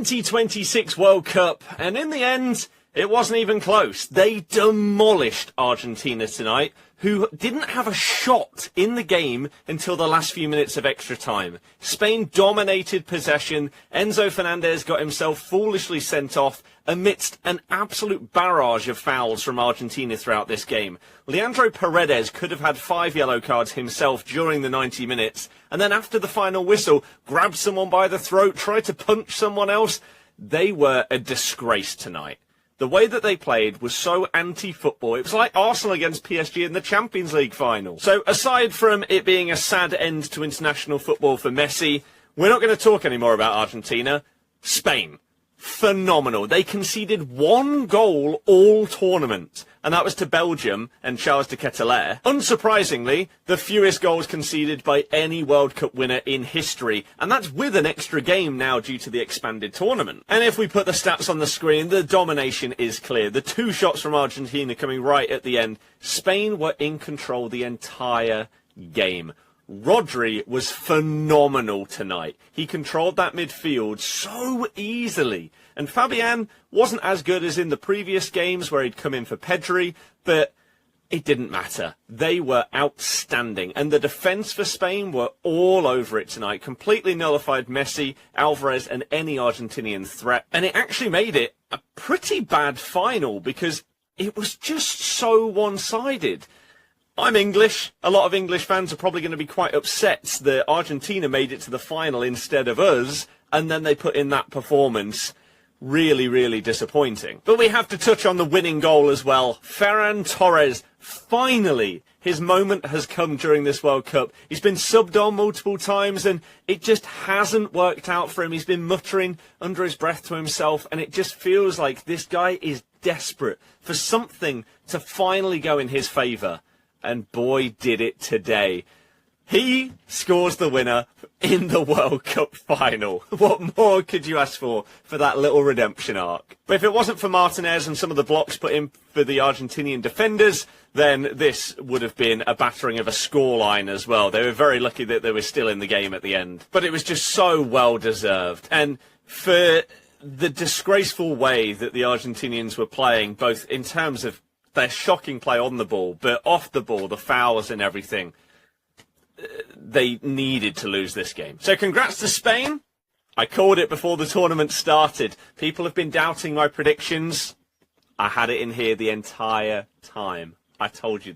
2026 World Cup, and in the end, it wasn't even close. They demolished Argentina tonight, who didn't have a shot in the game until the last few minutes of extra time. Spain dominated possession. Enzo Fernandez got himself foolishly sent off amidst an absolute barrage of fouls from Argentina throughout this game. Leandro Paredes could have had 5 yellow cards himself during the 90 minutes, and then after the final whistle, grabbed someone by the throat, tried to punch someone else. They were a disgrace tonight. The way that they played was so anti-football. It was like Arsenal against PSG in the Champions League final. So aside from it being a sad end to international football for Messi, we're not going to talk anymore about Argentina. Spain. Phenomenal. They conceded 1 goal all tournament, and that was to Belgium and Charles de Ketelaere. Unsurprisingly, the fewest goals conceded by any World Cup winner in history, and that's with an extra game now due to the expanded tournament. And if we put the stats on the screen, the domination is clear. The 2 shots from Argentina coming right at the end. Spain were in control the entire game. Rodri was phenomenal tonight. He controlled that midfield so easily. And Fabian wasn't as good as in the previous games where he'd come in for Pedri, but it didn't matter. They were outstanding. And the defence for Spain were all over it tonight. Completely nullified Messi, Alvarez and any Argentinian threat. And it actually made it a pretty bad final because it was just so one-sided. I'm English. A lot of English fans are probably going to be quite upset that Argentina made it to the final instead of us, and then they put in that performance. Really, really disappointing. But we have to touch on the winning goal as well. Ferran Torres, finally, his moment has come during this World Cup. He's been subbed on multiple times, and it just hasn't worked out for him. He's been muttering under his breath to himself, and it just feels like this guy is desperate for something to finally go in his favour. And boy, did it today. He scores the winner in the World Cup final. What more could you ask for that little redemption arc? But if it wasn't for Martinez and some of the blocks put in for the Argentinian defenders, then this would have been a battering of a scoreline as well. They were very lucky that they were still in the game at the end. But it was just so well deserved. And for the disgraceful way that the Argentinians were playing, both in terms of their shocking play on the ball, but off the ball, the fouls and everything, they needed to lose this game. So congrats to Spain. I called it before the tournament started. People have been doubting my predictions. I had it in here the entire time. I told you.